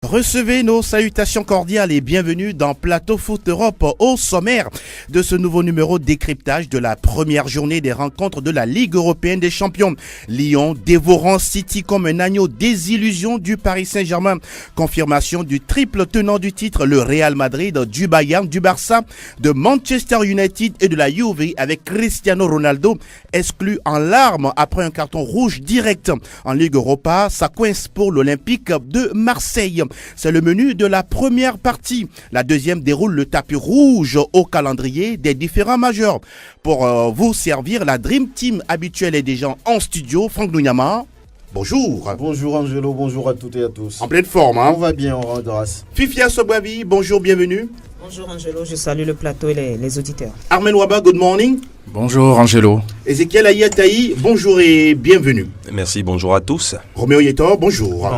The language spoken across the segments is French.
Recevez nos salutations cordiales et bienvenue dans Plateau Foot Europe. Au sommaire de ce nouveau numéro de décryptage de la première journée des rencontres de la Ligue européenne des champions. Lyon dévorant City comme un agneau, désillusion du Paris Saint-Germain. Confirmation du triple tenant du titre, le Real Madrid, du Bayern, du Barça, de Manchester United et de la Juve avec Cristiano Ronaldo exclu en larmes après un carton rouge direct. En Ligue Europa, ça coince pour l'Olympique de Marseille. C'est le menu de la première partie. La deuxième déroule le tapis rouge au calendrier des différents majeurs. Pour vous servir, la Dream Team habituelle est déjà en studio. Franck Dougnama, bonjour. Bonjour Angelo, bonjour à toutes et à tous. En pleine forme, hein? On va bien, on rend grâce. Fifia Sobwavi, bonjour, bienvenue. Bonjour Angelo, je salue le plateau et les auditeurs. Armel Waba, good morning. Bonjour Angelo. Ezekiel Ayataï, bonjour et bienvenue. Merci, bonjour à tous. Roméo Yetor, bonjour.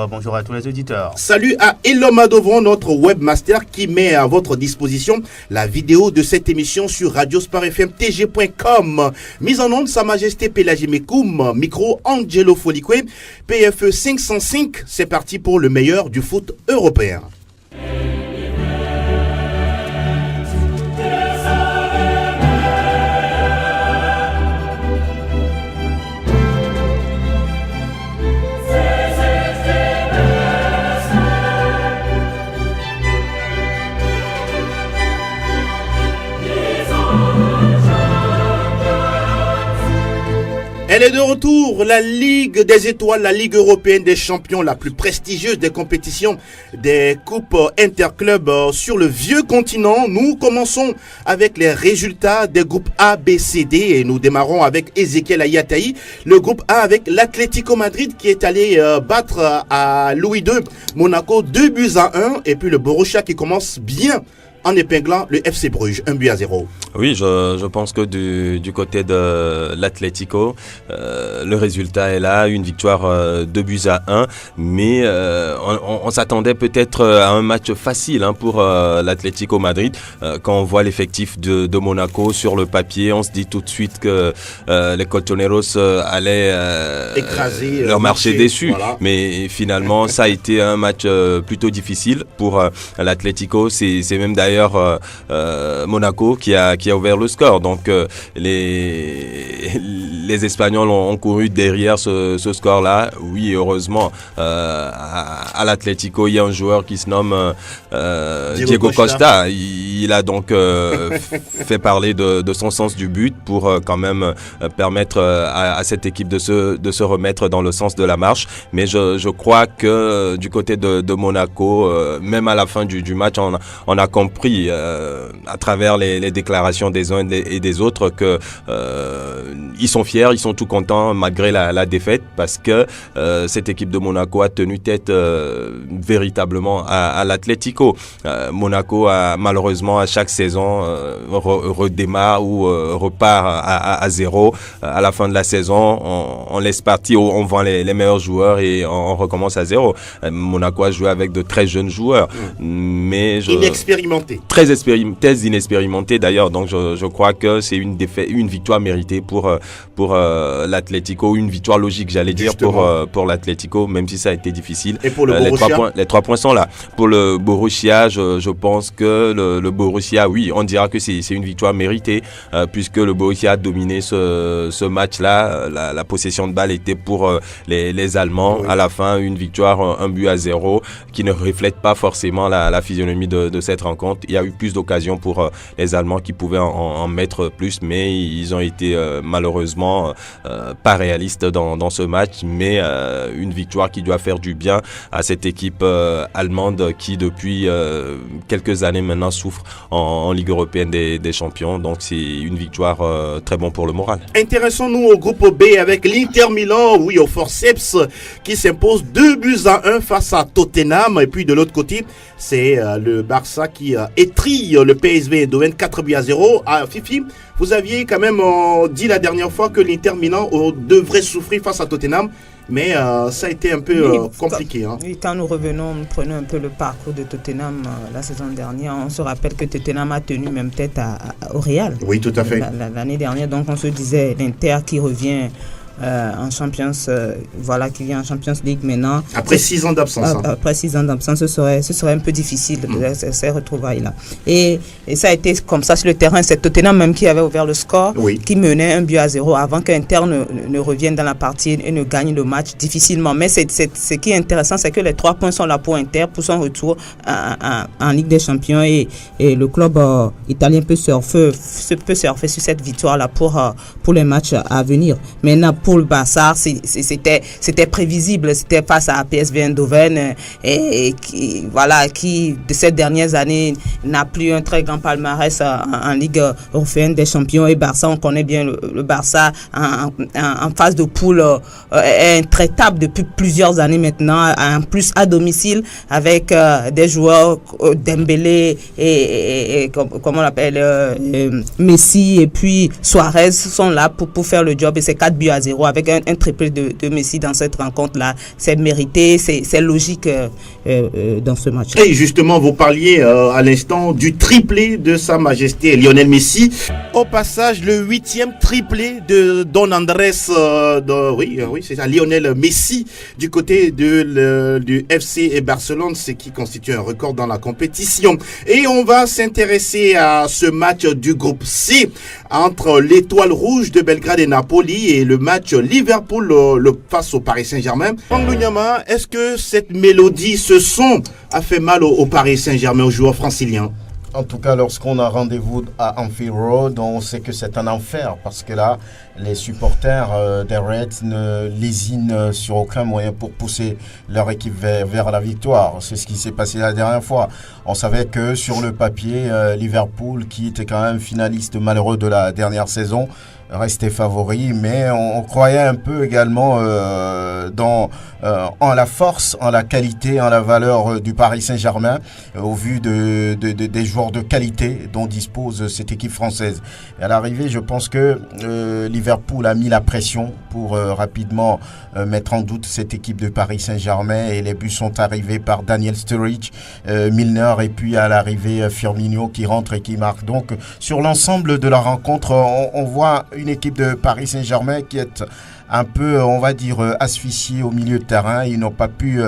Bonjour à tous les auditeurs. Salut à Elom Adovon, notre webmaster qui met à votre disposition la vidéo de cette émission sur radiosparfmtg.com. Mise en onde, Sa Majesté Pélagie Mekoum, micro Angelo Folikwe, PFE 505, c'est parti pour le meilleur du foot européen. Elle est de retour, la Ligue des Étoiles, la Ligue européenne des champions, la plus prestigieuse des compétitions des coupes interclubs sur le vieux continent. Nous commençons avec les résultats des groupes A, B, C, D et nous démarrons avec Ezekiel Ayataï. Le groupe A avec l'Atlético Madrid qui est allé battre à Louis II Monaco 2-1 et puis le Borussia qui commence bien en épinglant le FC Bruges, 1-0. Oui, je pense que du côté de l'Atlético, le résultat est là, une victoire 2-1, mais on s'attendait peut-être à un match facile pour l'Atlético Madrid. Quand on voit l'effectif de Monaco sur le papier, on se dit tout de suite que les Colchoneros allaient écraser, leur marcher dessus. Voilà. Mais finalement, ça a été un match plutôt difficile pour l'Atlético. C'est même d'ailleurs Monaco qui a ouvert le score. Donc les Espagnols ont couru derrière ce score-là. Oui, heureusement, à l'Atlético, il y a un joueur qui se nomme Diego Costa. Il a donc fait parler de son sens du but pour quand même permettre à cette équipe de se remettre dans le sens de la marche. Mais je crois que du côté de Monaco, même à la fin du match, on a compris à travers les déclarations des uns et des autres que ils sont fiers, ils sont tout contents malgré la défaite parce que cette équipe de Monaco a tenu tête véritablement à l'Atlético. Monaco a malheureusement à chaque saison redémarre ou repart à zéro. À la fin de la saison, on laisse partir, on vend les meilleurs joueurs et on recommence à zéro. Monaco a joué avec de très jeunes joueurs, mais inexpérimentés. Très inexpérimenté d'ailleurs, donc je crois que c'est une victoire méritée pour l'Atlético, une victoire logique j'allais dire pour l'Atlético, même si ça a été difficile. Et pour le Borussia, les 3 points sont là. Pour le Borussia, je pense que le Borussia, oui, on dira que c'est une victoire méritée puisque le Borussia a dominé ce match-là. La possession de balle était pour les Allemands. Oui. À la fin, une victoire 1-0 qui ne reflète pas forcément la physionomie de cette rencontre. Il y a eu plus d'occasions pour les Allemands qui pouvaient en mettre plus, mais ils ont été malheureusement pas réalistes dans ce match, mais une victoire qui doit faire du bien à cette équipe allemande qui depuis quelques années maintenant souffre en Ligue européenne des champions, donc c'est une victoire très bon pour le moral. Intéressons-nous au groupe B avec l'Inter Milan, oui au forceps, qui s'impose 2-1 face à Tottenham, et puis de l'autre côté c'est le Barça qui étrille le PSV Eindhoven 4-0. Fifi, vous aviez quand même dit la dernière fois que l'Inter Milan devrait souffrir face à Tottenham, mais ça a été un peu compliqué. Quand nous revenons, nous prenons un peu le parcours de Tottenham la saison dernière. On se rappelle que Tottenham a tenu même tête au Real. Oui, tout à fait. L'année dernière, donc on se disait l'Inter qui revient en Champions, qui vient en Champions League maintenant. Après 6 ans d'absence. Après 6 ans d'absence, ce serait un peu difficile ces retrouvailles-là. Et ça a été comme ça sur le terrain. C'est Tottenham même qui avait ouvert le score, qui menait 1-0 avant qu'Inter ne revienne dans la partie et ne gagne le match difficilement. Mais ce qui est intéressant, c'est que les 3 points sont là pour Inter, pour son retour en Ligue des Champions. Et le club italien peut surfer sur cette victoire-là pour les matchs à venir. Maintenant, pour le Barça, c'était prévisible. C'était face à PSV Eindhoven qui, de ces dernières années, n'a plus un très grand palmarès en Ligue européenne des champions. Et Barça, on connaît bien le Barça en phase de poule est intraitable depuis plusieurs années maintenant. En plus, à domicile, avec des joueurs Dembélé et comment on l'appelle, Messi et puis Suarez sont là pour faire le job. Et c'est 4-0 avec un triplé de Messi dans cette rencontre-là. C'est mérité, c'est logique dans ce match. Et justement, vous parliez à l'instant du triplé de Sa Majesté Lionel Messi. Au passage, le 8e triplé de Don Andrés, c'est ça, Lionel Messi, du côté du FC et Barcelone, ce qui constitue un record dans la compétition. Et on va s'intéresser à ce match du groupe C entre l'Étoile Rouge de Belgrade et Napoli et le match Liverpool face au Paris Saint-Germain. Pangluniama, est-ce que cette mélodie, ce son, a fait mal au Paris Saint-Germain, aux joueurs franciliens? En tout cas, lorsqu'on a rendez-vous à Anfield Road, on sait que c'est un enfer parce que là, les supporters des Reds ne lésinent sur aucun moyen pour pousser leur équipe vers la victoire. C'est ce qui s'est passé la dernière fois. On savait que sur le papier, Liverpool, qui était quand même finaliste malheureux de la dernière saison, restait favori, mais on croyait un peu également en la force, en la qualité, en la valeur du Paris Saint-Germain au vu des joueurs de qualité dont dispose cette équipe française. Et à l'arrivée, je pense que Liverpool a mis la pression pour rapidement mettre en doute cette équipe de Paris Saint-Germain et les buts sont arrivés par Daniel Sturridge, Milner et puis à l'arrivée Firmino qui rentre et qui marque. Donc sur l'ensemble de la rencontre, on voit une équipe de Paris Saint-Germain qui est un peu, on va dire, asphyxiée au milieu de terrain. Ils n'ont pas pu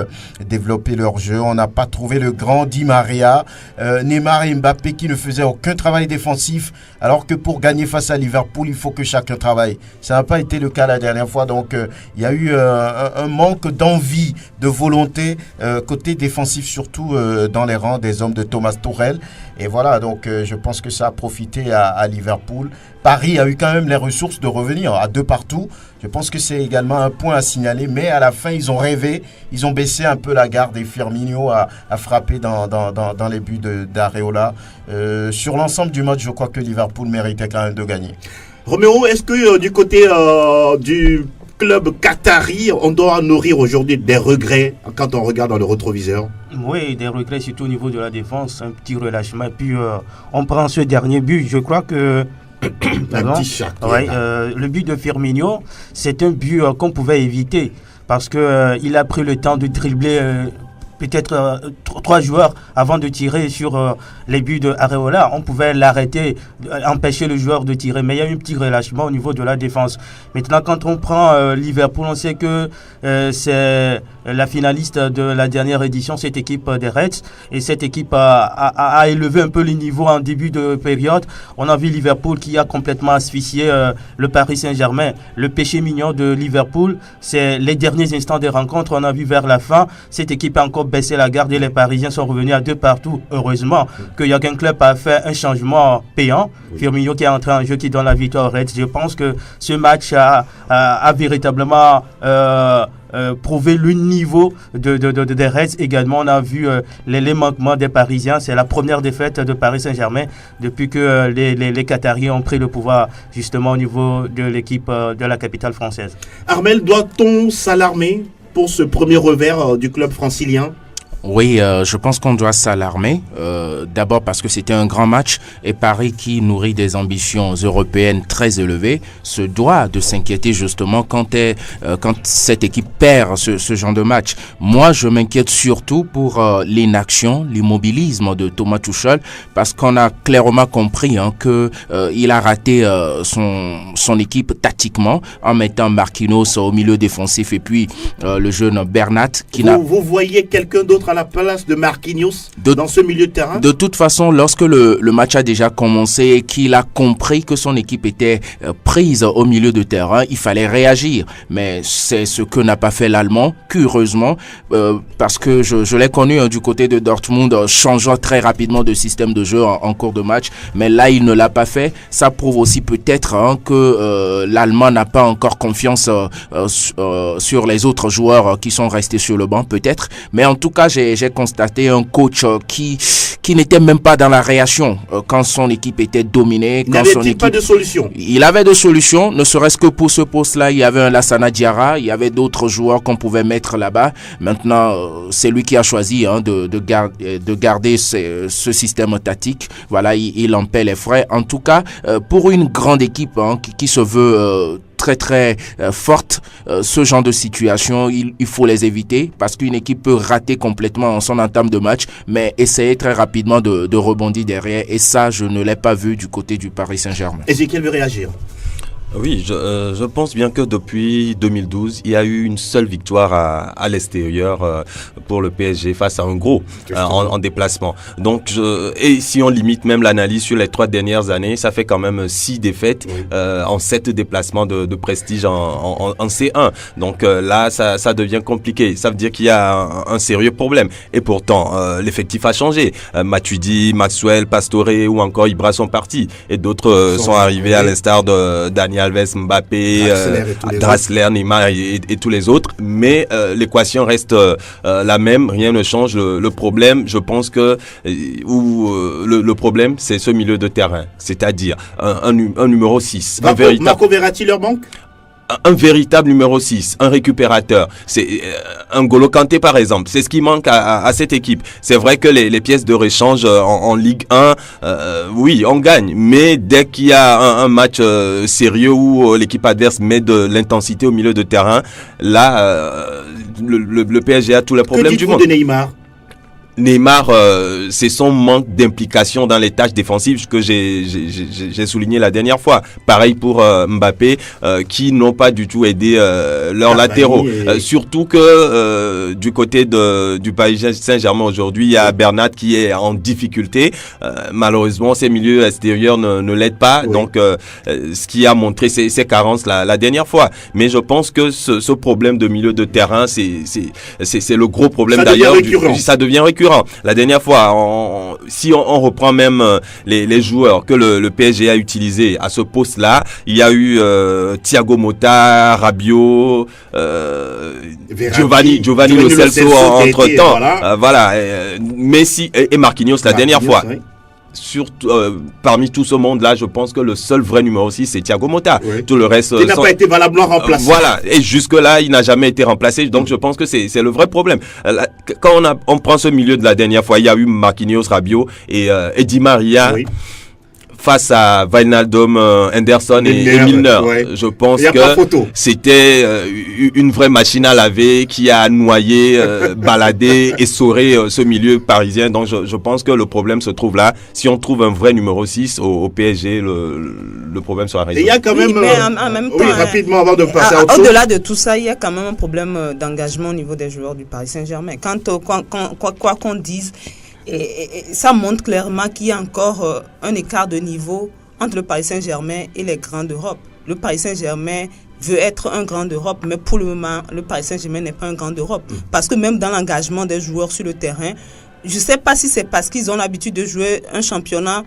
développer leur jeu. On n'a pas trouvé le grand Di Maria, Neymar et Mbappé qui ne faisaient aucun travail défensif, alors que pour gagner face à Liverpool, il faut que chacun travaille. Ça n'a pas été le cas la dernière fois. Donc, il y a eu un manque d'envie, de volonté, côté défensif, surtout dans les rangs des hommes de Thomas Tuchel. Et voilà, donc je pense que ça a profité à Liverpool. Paris a eu quand même les ressources de revenir à 2 partout. Je pense que c'est également un point à signaler. Mais à la fin, ils ont rêvé. Ils ont baissé un peu la garde et Firmino a frappé dans les buts d'Areola. Sur l'ensemble du match, je crois que Liverpool méritait quand même de gagner. Roméo, est-ce que du côté du club qatari, on doit nourrir aujourd'hui des regrets quand on regarde dans le rétroviseur? Oui, des regrets surtout au niveau de la défense, un petit relâchement. Et puis on prend ce dernier but, je crois que le but de Firmino, c'est un but qu'on pouvait éviter parce qu'il a pris le temps de dribbler peut-être 3 joueurs avant de tirer sur les buts de Areola. On pouvait l'arrêter, empêcher le joueur de tirer, mais il y a eu un petit relâchement au niveau de la défense. Maintenant, quand on prend Liverpool, on sait que c'est la finaliste de la dernière édition, cette équipe des Reds, et cette équipe a élevé un peu le niveau en début de période. On a vu Liverpool qui a complètement asphyxié le Paris Saint-Germain. Le péché mignon de Liverpool, c'est les derniers instants des rencontres. On a vu vers la fin, cette équipe a encore baissé la garde et les Parisiens sont revenus à 2 partout. Heureusement qu'il y a qu'un club a fait un changement payant. Firmino qui est entré en jeu, qui donne la victoire aux Reds. Je pense que ce match a véritablement prouver le niveau des Reds. Également, on a vu les manquements des Parisiens. C'est la première défaite de Paris Saint-Germain depuis que les Qataris ont pris le pouvoir justement au niveau de l'équipe de la capitale française. Armel, doit-on s'alarmer pour ce premier revers du club francilien? Oui, je pense qu'on doit s'alarmer. D'abord parce que c'était un grand match et Paris, qui nourrit des ambitions européennes très élevées, se doit de s'inquiéter justement quand cette équipe perd ce genre de match. Moi, je m'inquiète surtout pour l'inaction, l'immobilisme de Thomas Tuchel, parce qu'on a clairement compris que il a raté son équipe tactiquement en mettant Marquinhos au milieu défensif et puis le jeune Bernat qui Vous voyez quelqu'un d'autre à la place de Marquinhos dans ce milieu de terrain? De toute façon, lorsque le match a déjà commencé et qu'il a compris que son équipe était prise au milieu de terrain, il fallait réagir. Mais c'est ce que n'a pas fait l'Allemand, curieusement, parce que je l'ai connu du côté de Dortmund, changeant très rapidement de système de jeu en cours de match. Mais là, il ne l'a pas fait. Ça prouve aussi peut-être que l'Allemand n'a pas encore confiance sur les autres joueurs qui sont restés sur le banc, peut-être. Mais en tout cas, j'ai constaté un coach qui n'était même pas dans la réaction quand son équipe était dominée. N'avait-il pas de solution? Il avait de solutions, ne serait-ce que pour ce poste-là, il y avait un Lassana Diarra, il y avait d'autres joueurs qu'on pouvait mettre là-bas. Maintenant, c'est lui qui a choisi de garder ce système tactique. Voilà, il en paie les frais. En tout cas, pour une grande équipe qui se veut très très forte, ce genre de situation, il faut les éviter parce qu'une équipe peut rater complètement son entame de match, mais essayer très rapidement de rebondir derrière, et ça, je ne l'ai pas vu du côté du Paris Saint-Germain. Ezekiel veut réagir. Oui, je pense bien que depuis 2012, il y a eu une seule victoire à l'extérieur pour le PSG face à un gros en déplacement. Donc, et si on limite même l'analyse sur les 3 dernières années, ça fait quand même 6 défaites en 7 déplacements de prestige en C1. Donc là, ça devient compliqué. Ça veut dire qu'il y a un sérieux problème. Et pourtant, l'effectif a changé. Matuidi, Maxwell, Pastore ou encore Ibra sont partis. Et d'autres sont arrivés à l'instar de Daniel Alves, Mbappé, Draxler, Neymar et tous les autres, mais l'équation reste la même, rien ne change. Le problème, je pense que le problème, c'est ce milieu de terrain, c'est-à-dire un numéro 6. Marco Verratti leur manque? Un véritable numéro 6, un récupérateur. C'est un N'Golo Kanté par exemple. C'est ce qui manque à cette équipe. C'est vrai que les pièces de réchange en Ligue 1, oui, on gagne. Mais dès qu'il y a un match sérieux où l'équipe adverse met de l'intensité au milieu de terrain, là, le PSG a tous les problèmes du monde. Que dites-vous de Neymar? Neymar, c'est son manque d'implication dans les tâches défensives que j'ai souligné la dernière fois. Pareil pour Mbappé, qui n'ont pas du tout aidé leurs latéraux. Surtout que du côté du Paris Saint-Germain aujourd'hui, il y a Bernat qui est en difficulté. Malheureusement, ses milieux extérieurs ne l'aident pas. Oui. Donc, ce qui a montré ses carences la dernière fois. Mais je pense que ce problème de milieu de terrain, c'est le gros problème d'ailleurs. Ça devient récurrent. La dernière fois, si on reprend même les joueurs que le PSG a utilisés à ce poste-là, il y a eu Thiago Motta, Rabiot, Giovanni Lo Celso entre-temps. Voilà. Messi et Marquinhos la dernière fois. Oui. Surtout, parmi tout ce monde-là, je pense que le seul vrai numéro 6, c'est Thiago Motta. Oui. Tout le reste... Il n'a pas été valablement remplacé. Voilà. Et jusque-là, il n'a jamais été remplacé. Donc, je pense que c'est le vrai problème. Quand on prend ce milieu de la dernière fois, il y a eu Marquinhos, Rabiot et Di Maria. Oui. Face à Wijnaldum, Henderson et Milner, ouais. Je pense que c'était une vraie machine à laver qui a noyé, baladé, essoré ce milieu parisien. Donc je pense que le problème se trouve là. Si on trouve un vrai numéro 6 au PSG, le problème sera résolu. Il y a quand même, en même temps, rapidement avant de passer à autre chose. Au-delà de tout ça, il y a quand même un problème d'engagement au niveau des joueurs du Paris Saint-Germain. Quoi qu'on dise, et ça montre clairement qu'il y a encore un écart de niveau entre le Paris Saint-Germain et les grands d'Europe. Le Paris Saint-Germain veut être un grand d'Europe, mais pour le moment, le Paris Saint-Germain n'est pas un grand d'Europe. Parce que même dans l'engagement des joueurs sur le terrain, je ne sais pas si c'est parce qu'ils ont l'habitude de jouer un championnat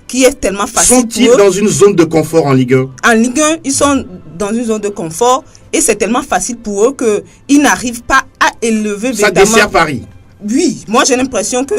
qui est tellement facile. Sont-ils dans une zone de confort en Ligue 1? En Ligue 1, ils sont dans une zone de confort et c'est tellement facile pour eux qu'ils n'arrivent pas à élever ça dessert Paris. Oui, moi j'ai l'impression que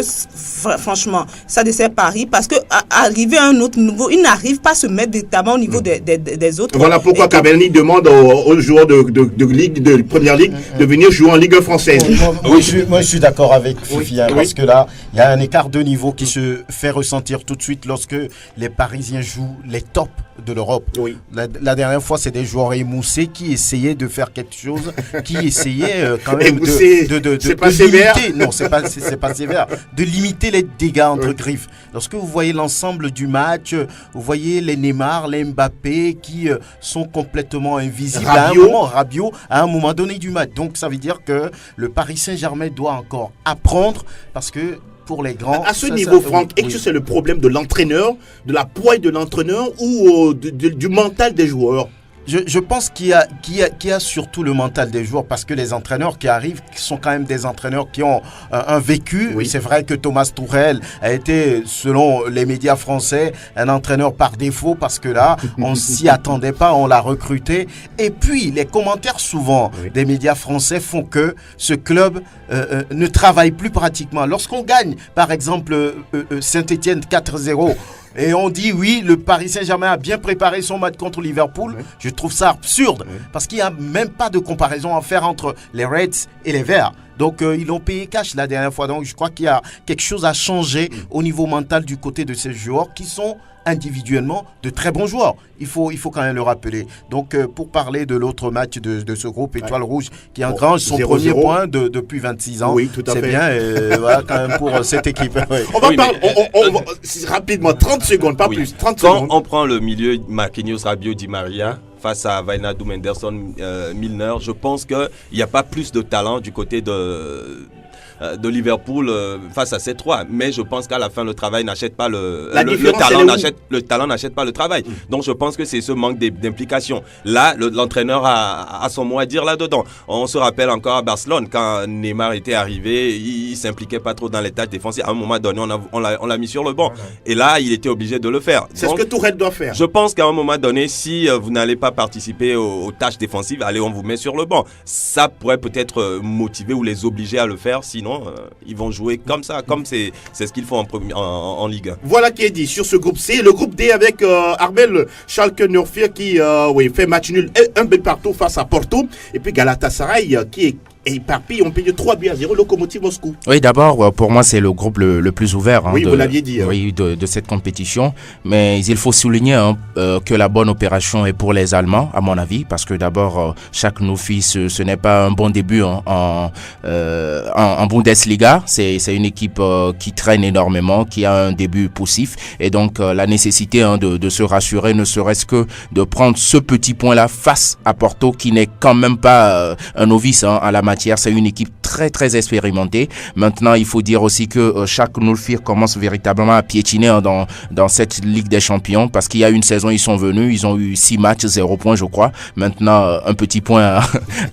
franchement, ça dessert Paris parce que arriver à un autre niveau, il n'arrive pas à se mettre véritablement au niveau des autres. Voilà pourquoi Cabernet demande aux joueurs de Ligue, de Première Ligue de venir jouer en Ligue française. Moi, je suis d'accord avec Fifi, parce que là, il y a un écart de niveau qui se fait ressentir tout de suite lorsque les Parisiens jouent les tops de l'Europe. Oui. La dernière fois, c'est des joueurs émoussés qui essayaient de faire quelque chose, qui essayaient quand même de limiter. Non, c'est pas sévère. De limiter les dégâts entre griffes. Lorsque vous voyez l'ensemble du match, vous voyez les Neymar, les Mbappé qui sont complètement invisibles Rabiot à un moment donné du match. Donc ça veut dire que le Paris Saint-Germain doit encore apprendre parce que pour les grands. À ce niveau, Franck, est-ce que c'est le problème de l'entraîneur, de la poigne de l'entraîneur ou du mental des joueurs? Je pense qu'il y a surtout le mental des joueurs parce que les entraîneurs qui arrivent sont quand même des entraîneurs qui ont un vécu. Oui. C'est vrai que Thomas Tuchel a été, selon les médias français, un entraîneur par défaut parce que là, on s'y attendait pas, on l'a recruté. Et puis, les commentaires souvent des médias français font que ce club ne travaille plus pratiquement. Lorsqu'on gagne, par exemple, Saint-Etienne 4-0, et on dit oui, le Paris Saint-Germain a bien préparé son match contre Liverpool. Je trouve ça absurde parce qu'il n'y a même pas de comparaison à faire entre les Reds et les Verts. Donc ils l'ont payé cash la dernière fois. Donc je crois qu'il y a quelque chose à changer au niveau mental du côté de ces joueurs qui sont individuellement de très bons joueurs. Il faut quand même le rappeler. Donc pour parler de l'autre match de ce groupe Étoile Rouge qui engrange son premier point depuis 26 ans. Oui, tout à fait. C'est bien voilà, quand même pour cette équipe. On va parler rapidement, 30 secondes, pas plus. 30 secondes. Quand on prend le milieu Marquinhos, Rabiot, Di Maria face à Wijnaldum, Henderson, Milner, je pense qu'il n'y a pas plus de talent du côté de Liverpool face à ces trois, mais je pense qu'à la fin le travail n'achète pas le talent n'achète pas le travail. Donc je pense que c'est ce manque d'implication. Là, l'entraîneur a son mot à dire là-dedans. On se rappelle encore à Barcelone quand Neymar était arrivé, il s'impliquait pas trop dans les tâches défensives. À un moment donné, on l'a mis sur le banc. Et là, il était obligé de le faire. C'est donc ce que Tourelle doit faire. Je pense qu'à un moment donné, si vous n'allez pas participer aux tâches défensives, allez, on vous met sur le banc. Ça pourrait peut-être motiver ou les obliger à le faire. Sinon, ils vont jouer comme ça, comme c'est ce qu'ils font en Ligue 1. Voilà qui est dit sur ce groupe C. Le groupe D avec Armel Schalke 04 qui fait match nul, un but partout face à Porto. Et puis Galatasaray qui est éparpillé, on paye 3-0 Lokomotiv Moscou. Oui, d'abord, pour moi, c'est le groupe le plus ouvert vous l'aviez dit. Oui, de cette compétition. Mais il faut souligner que la bonne opération est pour les Allemands, à mon avis, parce que d'abord, chaque Noufi, ce n'est pas un bon début en Bundesliga. C'est une équipe qui traîne énormément, qui a un début poussif. Et donc, la nécessité de se rassurer, ne serait-ce que de prendre ce petit point-là face à Porto, qui n'est quand même pas un novice à la matière. C'est une équipe très très expérimentée. Maintenant, il faut dire aussi que chaque Nulfir commence véritablement à piétiner dans cette Ligue des Champions, parce qu'il y a une saison, ils sont venus, ils ont eu 6 matchs, 0 points, je crois. Maintenant, un petit point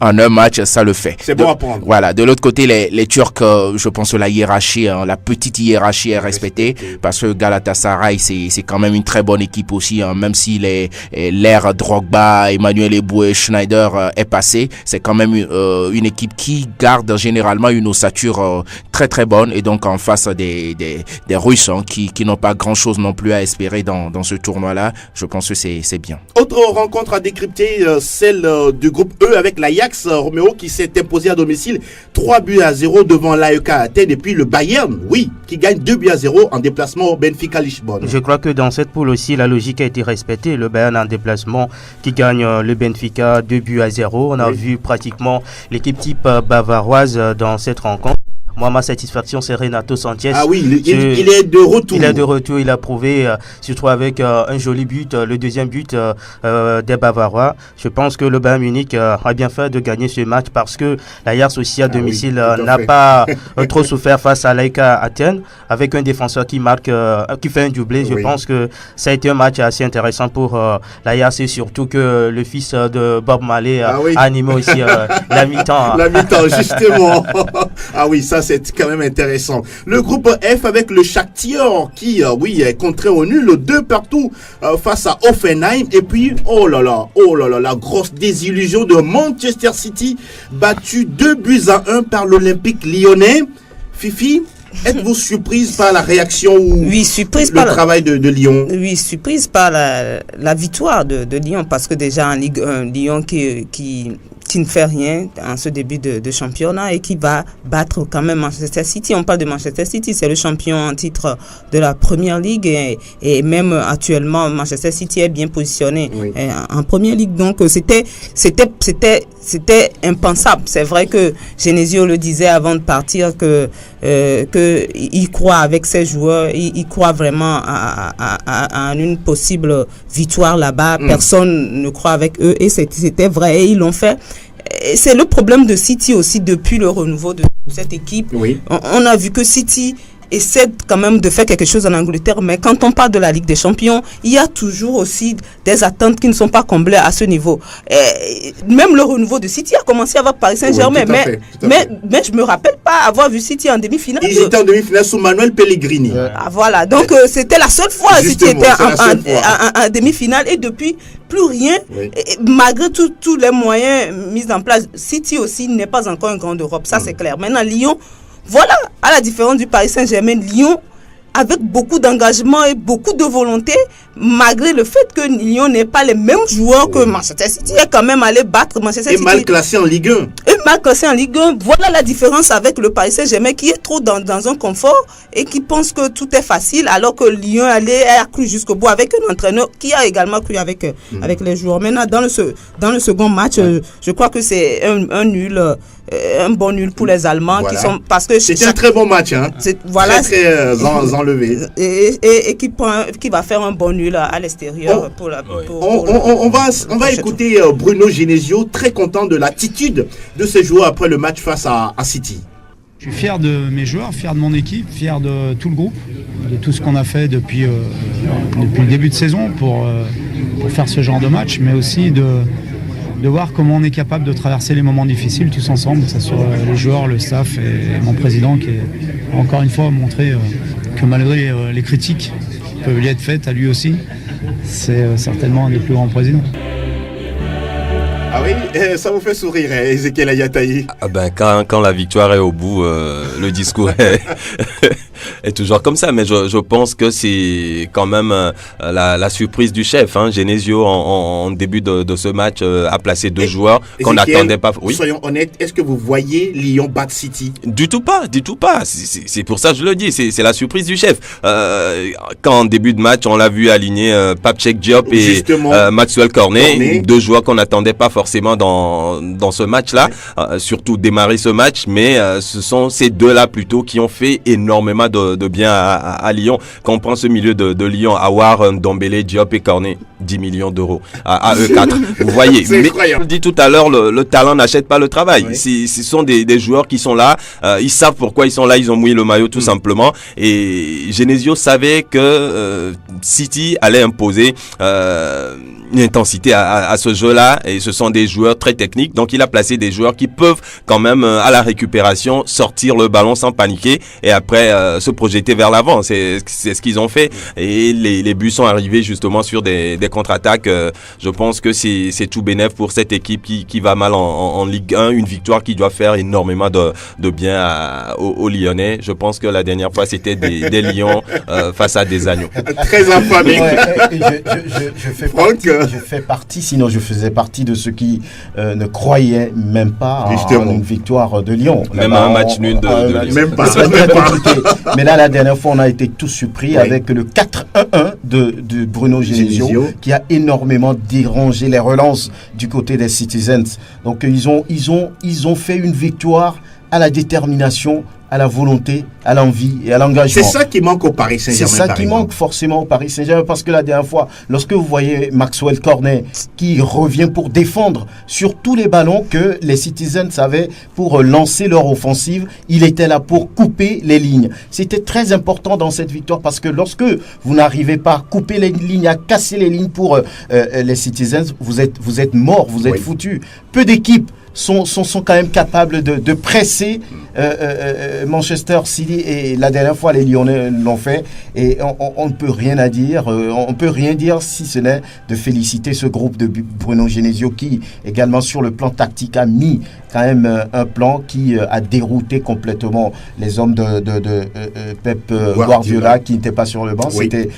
en un match, ça le fait. C'est bon à prendre. Voilà. De l'autre côté, les Turcs, je pense que la hiérarchie, la petite hiérarchie est respectée, parce que Galatasaray, c'est quand même une très bonne équipe aussi, même si l'ère Drogba, Emmanuel Eboué, Schneider est passé, c'est quand même une équipe qui garde généralement une ossature très très bonne, et donc en face des Russes qui n'ont pas grand chose non plus à espérer dans ce tournoi là, je pense que c'est bien. Autre rencontre à décrypter, celle du groupe E avec l'Ajax Roméo qui s'est imposé à domicile 3-0 devant l'AEK Athènes, et puis le Bayern, qui gagne 2-0 en déplacement au Benfica Lisbonne. Je crois que dans cette poule aussi la logique a été respectée. Le Bayern en déplacement qui gagne le Benfica 2-0. On a vu pratiquement l'équipe type bavaroise dans cette rencontre. Moi, ma satisfaction, c'est Renato Sanchez. Ah oui, il est de retour. Il est de retour. Il a prouvé, surtout avec un joli but, le deuxième but des Bavarois. Je pense que le Bayern Munich a bien fait de gagner ce match parce que l'Ajax aussi à domicile n'a pas trop souffert face à l'AEK Athènes, avec un défenseur qui marque, qui fait un doublé. Je pense que ça a été un match assez intéressant pour l'Ajax, et surtout que le fils de Bob Marley a animé aussi la mi-temps. La mi-temps, justement. Ah oui, ça c'est quand même intéressant. Le groupe F avec le Shakhtar qui est contré au nul 2-2 face à Hoffenheim, et puis oh là là, la grosse désillusion de Manchester City, battu 2-1 par l'Olympique Lyonnais. Fifi, êtes-vous surprise par la réaction ou le travail de Lyon? Oui, surprise par la victoire de Lyon, parce que déjà en Ligue 1, Lyon qui ne fait rien en ce début de championnat et qui va battre quand même Manchester City. On parle de Manchester City, c'est le champion en titre de la Première Ligue et même actuellement Manchester City est bien positionné en Première Ligue. Donc c'était impensable. C'est vrai que Genesio le disait avant de partir que il croit avec ses joueurs, il croit vraiment à une possible victoire là-bas. Personne ne croit avec eux et c'était vrai et ils l'ont fait. Et c'est le problème de City aussi depuis le renouveau de cette équipe. Oui. On a vu que City essaie quand même de faire quelque chose en Angleterre, mais quand on parle de la Ligue des Champions, il y a toujours aussi des attentes qui ne sont pas comblées à ce niveau. Et même le renouveau de City a commencé avec Paris Saint-Germain, mais je me rappelle pas avoir vu City en demi-finale. Ils étaient en demi-finale sous Manuel Pellegrini. Voilà, donc c'était la seule fois que City était en demi-finale et depuis plus rien. Et malgré tous les moyens mis en place, City aussi n'est pas encore un grand d'Europe, ça c'est clair. Maintenant Lyon, voilà, à la différence du Paris Saint-Germain, Lyon, avec beaucoup d'engagement et beaucoup de volonté, malgré le fait que Lyon n'ait pas les mêmes joueurs que Manchester City, est quand même allé battre Manchester City. Et mal classé en Ligue 1. Et mal classé en Ligue 1. Voilà la différence avec le Paris Saint-Germain qui est trop dans un confort et qui pense que tout est facile, alors que Lyon a cru jusqu'au bout avec un entraîneur qui a également cru avec les joueurs. Maintenant, dans le second match, je crois que c'est un nul. Un bon nul pour les Allemands qui sont parce que c'est un très bon match, hein. Voilà, très enlevé et qui va faire un bon nul à l'extérieur on va écouter Bruno Genesio, très content de l'attitude de ses joueurs après le match face à City. Je suis fier de mes joueurs, fier de mon équipe, fier de tout le groupe, de tout ce qu'on a fait depuis le début de saison pour faire ce genre de match, mais aussi de voir comment on est capable de traverser les moments difficiles tous ensemble, que ce soit les joueurs, le staff et mon président qui a encore une fois montré que malgré les critiques qui peuvent lui être faites à lui aussi, c'est certainement un des plus grands présidents. Ah oui, ça vous fait sourire, Ezekiel Ayataï. Quand la victoire est au bout, le discours est toujours comme ça. Mais je pense que c'est quand même la surprise du chef. Genesio, en début de ce match, a placé deux joueurs qu'on n'attendait pas. Oui. Soyons honnêtes, est-ce que vous voyez Lyon battre City? Du tout pas. C'est pour ça que je le dis, c'est la surprise du chef. Quand en début de match, on l'a vu aligner Papchek Diop et Maxwell Cornet, deux joueurs qu'on n'attendait pas forcément dans ce match-là, surtout démarrer ce match, mais ce sont ces deux-là plutôt qui ont fait énormément de bien à Lyon. Quand on prend ce milieu de Lyon, Aouar, Ndombele, Diop et Cornet, 10 millions d'euros à eux quatre. Vous voyez, mais je le dis tout à l'heure, le talent n'achète pas le travail. Oui. Ce sont des joueurs qui sont là, ils savent pourquoi ils sont là, ils ont mouillé le maillot tout simplement. Et Genesio savait que City allait imposer une intensité à ce jeu-là, et ce sont des joueurs très techniques, donc il a placé des joueurs qui peuvent quand même à la récupération sortir le ballon sans paniquer et après se projeter vers l'avant. C'est ce qu'ils ont fait, et les buts sont arrivés justement sur des contre-attaques. Je pense que c'est tout bénef pour cette équipe qui va mal en Ligue 1, une victoire qui doit faire énormément de bien aux Lyonnais. Je pense que la dernière fois c'était des lions face à des agneaux. Très infamé. Je fais partie, sinon je faisais partie de ceux qui ne croyaient même pas en une victoire de Lyon. Même un match nul de Lyon. Même pas. C'est très compliqué. Mais là, la dernière fois, on a été tous surpris avec le 4-1-1 de Bruno Genesio, qui a énormément dérangé les relances du côté des Citizens. Donc ils ont fait une victoire à la détermination, à la volonté, à l'envie et à l'engagement. C'est ça qui manque au Paris Saint-Germain. C'est ça qui manque forcément au Paris Saint-Germain, parce que la dernière fois, lorsque vous voyez Maxwell Cornet qui revient pour défendre sur tous les ballons que les Citizens avaient pour lancer leur offensive, il était là pour couper les lignes. C'était très important dans cette victoire, parce que lorsque vous n'arrivez pas à couper les lignes, à casser les lignes pour les Citizens, vous êtes mort, vous êtes foutu. Peu d'équipes sont quand même capables de presser Manchester City, et la dernière fois les Lyonnais l'ont fait, et on ne peut rien à dire, on peut rien dire si ce n'est de féliciter ce groupe de Bruno Genesio qui également sur le plan tactique a mis quand même un plan qui a dérouté complètement les hommes de Pep Guardiola qui n'étaient pas sur le banc. Oui. C'était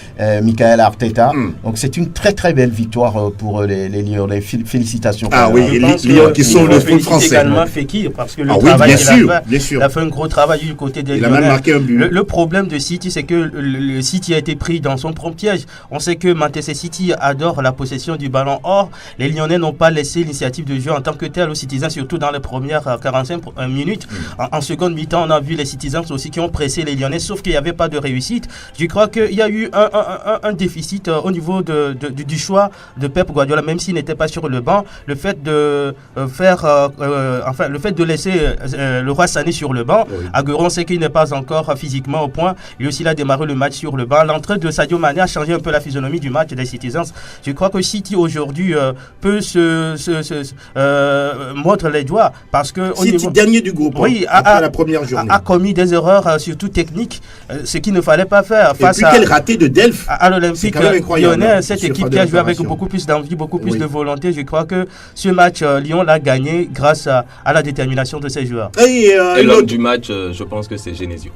Michael Arteta. Donc c'est une très très belle victoire pour les Lyonnais. Félicitations. Ah oui, les Lyons qui sont le foot français. Également Fekir parce que le travail il a fait un gros travail du côté des Lyonnais. Il a même marqué un but. Le problème de City, c'est que le City a été pris dans son propre piège. On sait que Manchester City adore la possession du ballon. Or, les Lyonnais n'ont pas laissé l'initiative de jeu en tant que tel aux Citizens, surtout dans les premières 45 minutes. En seconde mi-temps, on a vu les Citizens aussi qui ont pressé les Lyonnais, sauf qu'il n'y avait pas de réussite. Je crois qu'il y a eu un déficit au niveau du choix de Pep Guardiola, même s'il n'était pas sur le banc. Le fait de le fait de laisser le roi Sané sur le banc, Aguero, on sait qu'il n'est pas encore physiquement au point. Lui aussi, il a démarré le match sur le banc. L'entrée de Sadio Mané a changé un peu la physionomie du match des Citizens. Je crois que City aujourd'hui peut montre les doigts parce que City dernier du groupe après la première journée a commis des erreurs surtout techniques, ce qu'il ne fallait pas faire face et puis quel raté de Delph à l'Olympique Lyonnais, cette équipe qui a joué avec beaucoup plus d'envie, beaucoup plus de volonté. Je crois que ce match Lyon l'a gagné grâce à la détermination de ses joueurs. Et l'homme du match, je pense que c'est Genesio.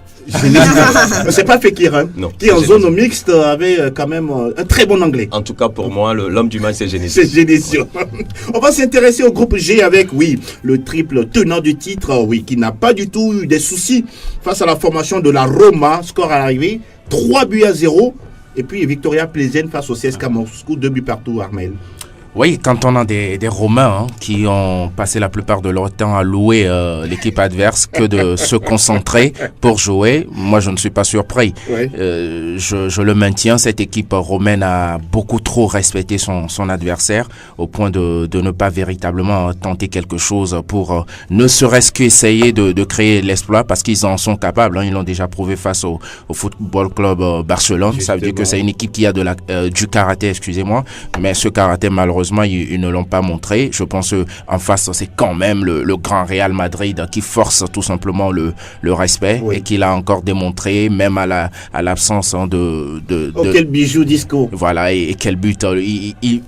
C'est pas Fekir, non, qui en zone mixte avait quand même un très bon anglais. En tout cas pour moi, l'homme du match c'est Genesio. C'est Genesio. On va s'intéresser au groupe G avec le triple tenant du titre, qui n'a pas du tout eu des soucis face à la formation de la Roma. Score à l'arrivée 3-0. Et puis Victoria Plzen face au CSKA Moscou, 2 buts partout, Armel. Oui, quand on a des Romains qui ont passé la plupart de leur temps à louer l'équipe adverse que de se concentrer pour jouer, moi je ne suis pas surpris. Oui. Je le maintiens, cette équipe romaine a beaucoup trop respecté son adversaire au point de ne pas véritablement tenter quelque chose pour ne serait-ce qu'essayer de créer l'exploit parce qu'ils en sont capables. Ils l'ont déjà prouvé face au Football Club Barcelone. Justement. Ça veut dire que c'est une équipe qui a du karaté, excusez-moi, mais ce karaté malheureusement ils ne l'ont pas montré. Je pense qu'en face c'est quand même le grand Real Madrid qui force tout simplement le respect et qui l'a encore démontré même à l'absence de quel bijou disco. Voilà, et quel but.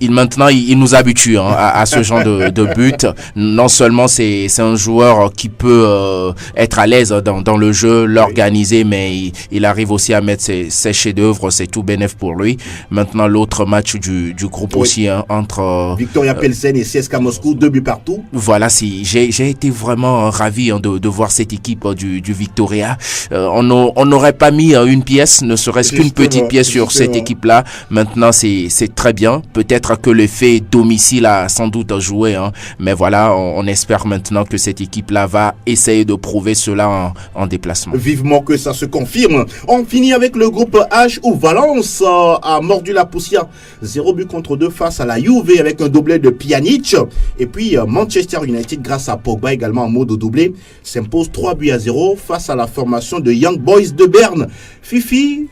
Maintenant il nous habitue à ce genre de but. Non seulement c'est un joueur qui peut être à l'aise dans le jeu, l'organiser, mais il arrive aussi à mettre ses chefs-d'œuvre. C'est tout bénef pour lui. Maintenant l'autre match du groupe aussi entre Victoria Plzen et CSKA Moscou, 2 buts partout. Voilà, j'ai été vraiment ravi de voir cette équipe du Victoria. On n'aurait pas mis une pièce, ne serait-ce qu'une petite pièce sur cette équipe-là. Maintenant, c'est très bien. Peut-être que l'effet domicile a sans doute joué, mais voilà, on espère maintenant que cette équipe-là va essayer de prouver cela en déplacement. Vivement que ça se confirme. On finit avec le groupe H où Valence a mordu la poussière. 0 but contre 2 face à la Juve avec un doublé de Pjanic. Et puis Manchester United, grâce à Pogba également en mode doublé, s'impose 3-0 face à la formation de Young Boys de Berne. Fifi,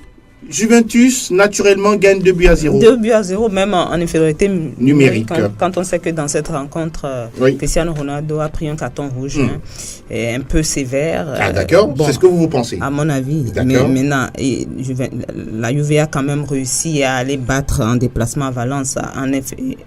Juventus, naturellement, gagne 2-0. 2-0, même en infériorité numérique. Quand on sait que dans cette rencontre, Cristiano Ronaldo a pris un carton rouge et un peu sévère. Ah, d'accord, c'est ce que vous pensez. À mon avis. Mais maintenant, la Juve a quand même réussi à aller battre en déplacement à Valence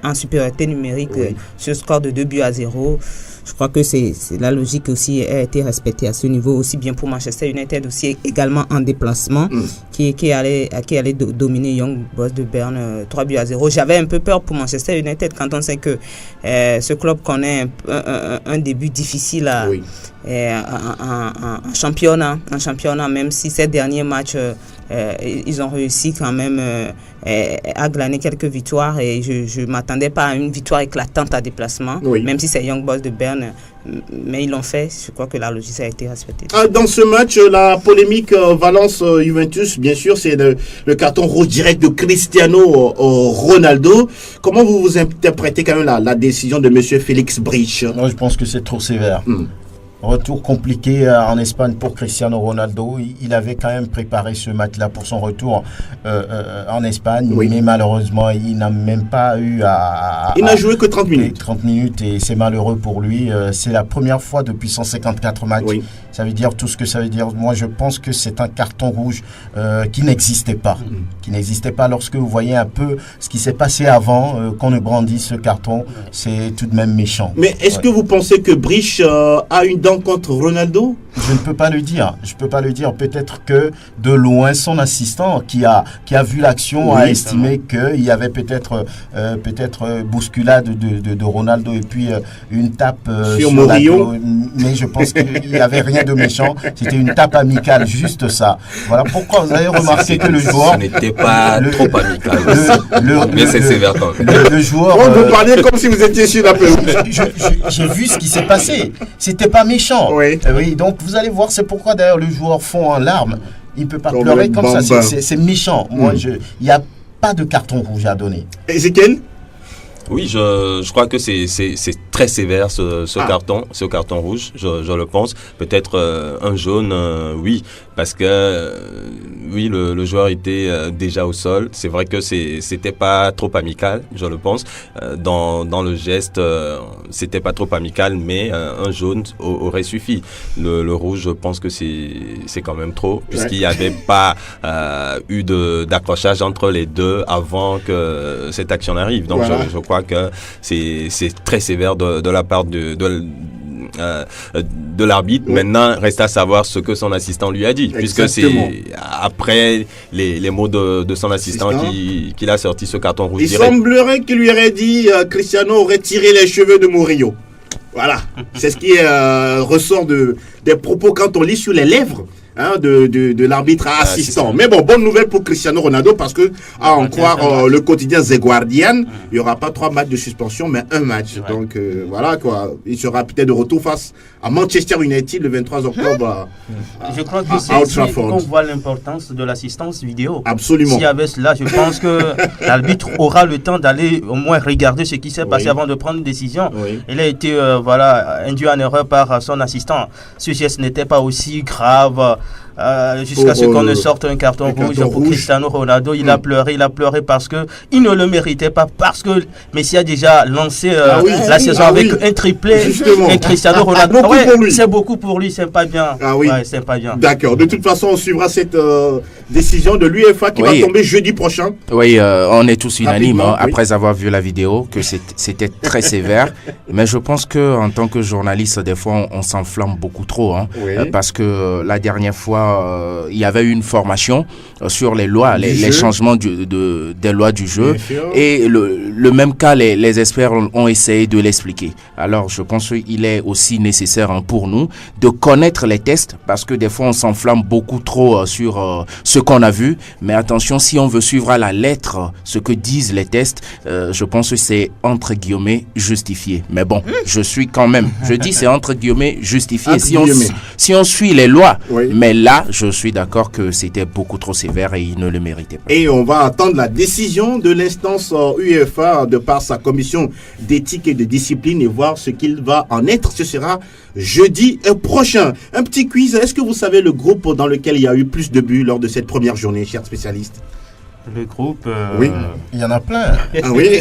en supériorité numérique sur score de 2-0. Je crois que c'est la logique aussi a été respectée à ce niveau, aussi bien pour Manchester United, aussi également en déplacement, qui allait dominer Young Boys de Berne 3-0. J'avais un peu peur pour Manchester United quand on sait que ce club connaît un début difficile en championnat, même si ces derniers matchs ils ont réussi quand même à glaner quelques victoires et je ne m'attendais pas à une victoire éclatante à déplacement, même si c'est Young Boys de Berne, mais ils l'ont fait. Je crois que la logique a été respectée. Dans ce match, la polémique Valence-Juventus, bien sûr, c'est le carton rouge direct de Cristiano Ronaldo. Comment vous interprétez quand même la décision de M. Félix Bridge? Moi, je pense que c'est trop sévère. Retour compliqué en Espagne pour Cristiano Ronaldo. Il avait quand même préparé ce match-là pour son retour en Espagne, mais malheureusement, il n'a même pas eu il n'a joué que 30 minutes. 30 minutes et c'est malheureux pour lui. C'est la première fois depuis 154 matchs. Oui. Ça veut dire tout ce que ça veut dire. Moi, je pense que c'est un carton rouge qui n'existait pas. Qui n'existait pas lorsque vous voyez un peu ce qui s'est passé avant qu'on ne brandisse ce carton. C'est tout de même méchant. Mais est-ce que vous pensez que Brich a une dent contre Ronaldo? Je ne peux pas le dire. Je peux pas le dire. Peut-être que de loin, son assistant qui a vu l'action a estimé qu'il y avait peut-être bousculade de Ronaldo et puis une tape sur Murillo. Mais je pense qu'il n'y avait rien de méchant. C'était une tape amicale, juste ça. Voilà pourquoi vous avez remarqué que le joueur... Ce n'était pas trop amical. Mais c'est sévère quand même. Le joueur... vous parliez comme si vous étiez sur la pelouse. J'ai vu ce qui s'est passé. C'était pas méchant. Oui, donc vous allez voir, c'est pourquoi d'ailleurs le joueur fond en larmes. Il ne peut pas pleurer comme ça. C'est méchant. Moi, il n'y a pas de carton rouge à donner. Ezekiel? Oui, je crois que c'est très sévère ce carton rouge, je le pense. Peut-être un jaune, oui, parce que oui, le joueur était déjà au sol. C'est vrai que c'était pas trop amical, je le pense. Dans le geste, c'était pas trop amical, mais un jaune aurait suffi. Le rouge, je pense que c'est quand même trop, puisqu'il n'y avait pas eu d'accrochage entre les deux avant que cette action arrive. Donc je crois que c'est très sévère de la part de l'arbitre. Maintenant, reste à savoir ce que son assistant lui a dit. Exactement. Puisque c'est après les mots de son assistant qu'il a sorti ce carton rouge. Il semblerait qu'il lui aurait dit Cristiano aurait tiré les cheveux de Murillo. Voilà, c'est ce qui ressort des propos quand on lit sur les lèvres. De l'arbitre assistant. Mais bon, bonne nouvelle pour Cristiano Ronaldo parce que, à en croire le quotidien The Guardian, il n'y aura pas 3 matchs de suspension, mais un match. Donc voilà quoi. Il sera peut-être de retour face à Manchester United le 23 octobre. Je crois que c'est qu'on voit l'importance de l'assistance vidéo. Absolument. S'il y avait cela, je pense que l'arbitre aura le temps d'aller au moins regarder ce qui s'est passé avant de prendre une décision. Il a été induit en erreur par son assistant. Ce geste n'était pas aussi grave. Jusqu'à ce qu'on ne sorte un carton rouge pour Cristiano Ronaldo. Il a pleuré parce que il ne le méritait pas, parce que Messi a déjà lancé la saison avec un triplé. Justement. Et Cristiano Ronaldo, c'est beaucoup pour lui, c'est pas bien. C'est pas bien. D'accord. De toute façon, on suivra cette décision de l'UEFA qui va tomber jeudi prochain. Oui, on est tous unanimes après avoir vu la vidéo que c'était très sévère. Mais je pense que en tant que journaliste, des fois, on s'enflamme beaucoup trop, parce que la dernière fois, il y avait eu une formation sur les lois, les changements des lois du jeu. Et le même cas, les experts ont essayé de l'expliquer. Alors, je pense qu'il est aussi nécessaire pour nous de connaître les tests parce que des fois, on s'enflamme beaucoup trop sur ce qu'on a vu. Mais attention, si on veut suivre à la lettre ce que disent les tests, je pense que c'est entre guillemets justifié. Mais bon, je suis quand même, je dis c'est entre guillemets justifié si on suit les lois. Mais là, je suis d'accord que c'était beaucoup trop sévère et il ne le méritait pas. Et on va attendre la décision de l'instance UEFA de par sa commission d'éthique et de discipline et voir ce qu'il va en être. Ce sera jeudi prochain. Un petit quiz. Est-ce que vous savez le groupe dans lequel il y a eu plus de buts lors de cette première journée, chers spécialistes? Le groupe... Oui, il y en a plein.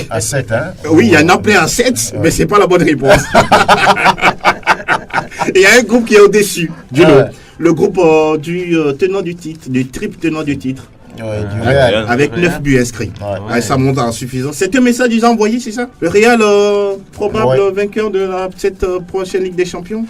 À 7, hein? Oui, il y en a plein à 7, mais c'est pas la bonne réponse. Il y a un groupe qui est au-dessus du lot. Le groupe du tenant du titre, du triple tenant du titre. Du Real. Avec 9 buts inscrits. Ça monte en suffisance. C'est un message qu'ils ont envoyé, c'est ça? Le Real, probable vainqueur de cette prochaine Ligue des Champions?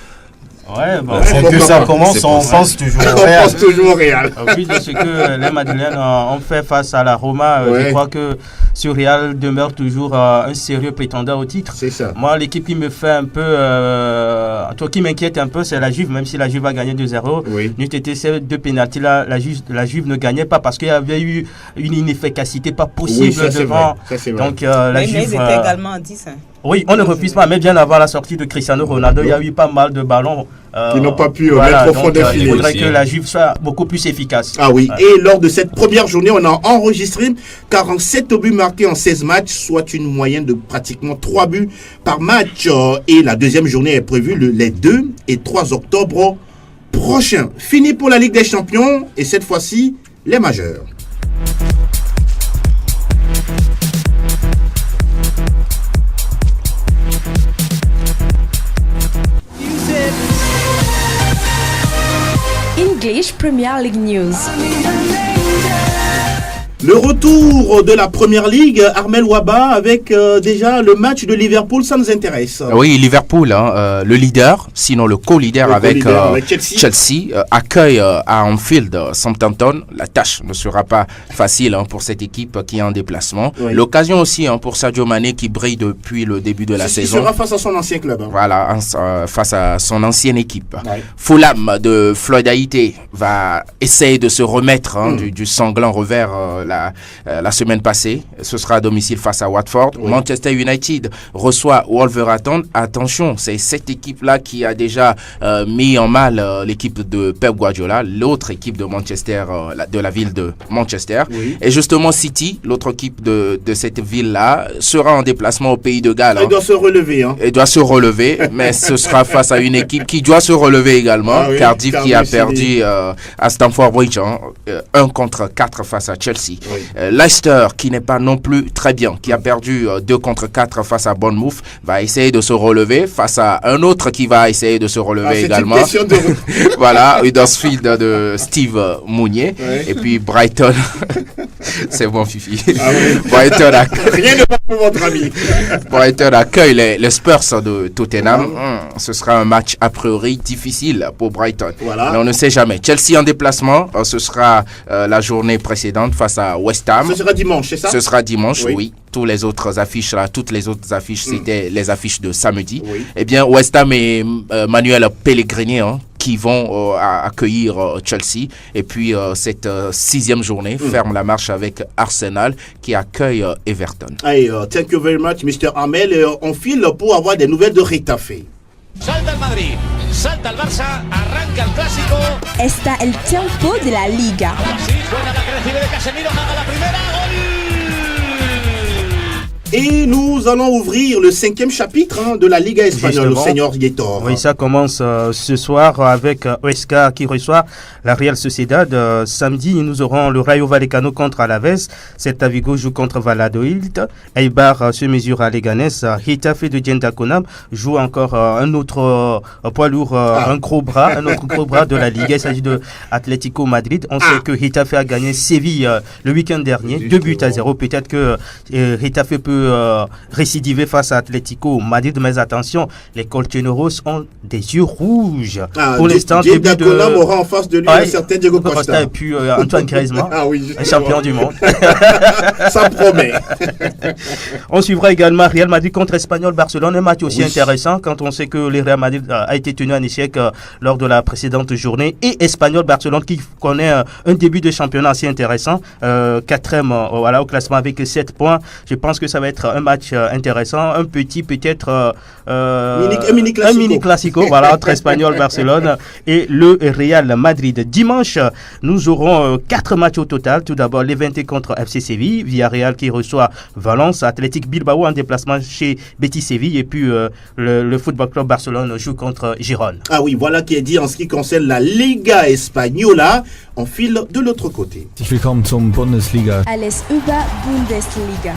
C'est que ça commence, on pense toujours au Real. On pense toujours au Real. Au vu de ce que les Madrilènes ont fait face à la Roma, je crois que ce Real demeure toujours un sérieux prétendant au titre. C'est ça. Moi, l'équipe qui me fait un peu, qui m'inquiète un peu, c'est la Juve, même si la Juve a gagné 2-0. N'eût été ces 2 pénaltys-là, la Juve ne gagnait pas parce qu'il y avait eu une inefficacité pas possible devant. Donc, la Juve. Mais ils étaient également à 10. Oui, on ne refuse pas, mais bien avant la sortie de Cristiano Ronaldo, il y a eu pas mal de ballons Qui n'ont pas pu voilà, mettre au fond des filets. Il faudrait que la Juve soit beaucoup plus efficace. Ah oui, et lors de cette première journée, on a enregistré 47 buts marqués en 16 matchs, soit une moyenne de pratiquement 3 buts par match. Et la deuxième journée est prévue les 2 et 3 octobre prochains. Fini pour la Ligue des Champions, et cette fois-ci, les majeurs. English Premier League News. Le retour de la Première Ligue, Armel Waba, avec déjà le match de Liverpool, ça nous intéresse. Oui, Liverpool, le leader, sinon le co-leader avec Chelsea, accueille à Anfield Southampton. La tâche ne sera pas facile pour cette équipe qui est en déplacement. Oui. L'occasion aussi pour Sadio Mané qui brille depuis le début de la saison. Il sera face à son ancien club. Voilà, face à son ancienne équipe. Ouais. Fulham de Floyd Haïté va essayer de se remettre du sanglant revers la semaine passée. Ce sera à domicile face à Watford. Oui. Manchester United reçoit Wolverhampton. Attention, c'est cette équipe-là qui a déjà mis en mal l'équipe de Pep Guardiola, l'autre équipe de Manchester, de la ville de Manchester. Oui. Et justement, City, l'autre équipe de cette ville-là, sera en déplacement au pays de Galles. Elle doit se relever. Elle doit se relever, mais ce sera face à une équipe qui doit se relever également. Oui, Cardiff qui a perdu à Stamford Bridge 1-4 face à Chelsea. Oui. Leicester qui n'est pas non plus très bien, qui a perdu 2-4 face à Bournemouth, va essayer de se relever face à un autre qui va essayer de se relever également. Voilà, Huddersfield de Steve Mounier. Oui. Et puis Brighton, c'est bon Fifi. Ah oui. Brighton rien ne va pour votre ami. Brighton accueille les Spurs de Tottenham. Ce sera un match a priori difficile pour Brighton. Voilà. Mais on ne sait jamais. Chelsea en déplacement, ce sera la journée précédente face à West Ham. Ce sera dimanche, c'est ça? Ce sera dimanche, oui. Toutes les autres affiches, c'était les affiches de samedi. Oui. Eh bien, West Ham et Manuel Pellegrini qui vont accueillir Chelsea. Et puis, cette 6e journée ferme la marche avec Arsenal qui accueille Everton. Hey, thank you very much, Mr. Amel. On file pour avoir des nouvelles de Retafe. Salta el Madrid, salta el Barça, arranca el clásico. Está el tiempo de la Liga. Sí, suena la que recibe de Casemiro, haga la primera, gol. Et nous allons ouvrir le 5e chapitre de la Liga espagnole, Seigneur Guetor. Oui, ça commence ce soir avec Huesca qui reçoit la Real Sociedad. Samedi, nous aurons le Rayo Vallecano contre Alaves. Celta Vigo joue contre Valladolid. Eibar se mesure à Leganés. Getafe de Gentaconam joue encore un autre poids lourd, un autre gros bras de la Liga. Il s'agit de Atlético Madrid. On sait que Getafe a gagné Séville le week-end dernier, 2-0. Peut-être que Getafe peut récidiver face à Atlético Madrid, mais attention, les Colchoneros ont des yeux rouges. Pour l'instant, Gentaconam aura en face de lui un certain Diego Costa. Et puis Antoine Griezmann, champion du monde. Ça promet. On suivra également Real Madrid contre Espanyol Barcelone, un match aussi intéressant quand on sait que le Real Madrid a été tenu en échec lors de la précédente journée, et Espanyol Barcelone qui connaît un début de championnat assez intéressant, 4e au classement avec 7 points. Je pense que ça va être un match intéressant, un petit peut-être un mini classico voilà, entre Espanyol Barcelone et le Real Madrid. Dimanche, nous aurons 4 matchs au total. Tout d'abord, Levante contre FC Séville, Villarreal qui reçoit Valence, Athletic Bilbao en déplacement chez Betis Séville, et puis le Football Club Barcelone joue contre Gérone. Ah oui, voilà qui est dit en ce qui concerne la Liga Espagnola. On file de l'autre côté. Willkommen zum Bundesliga. Alles über Bundesliga.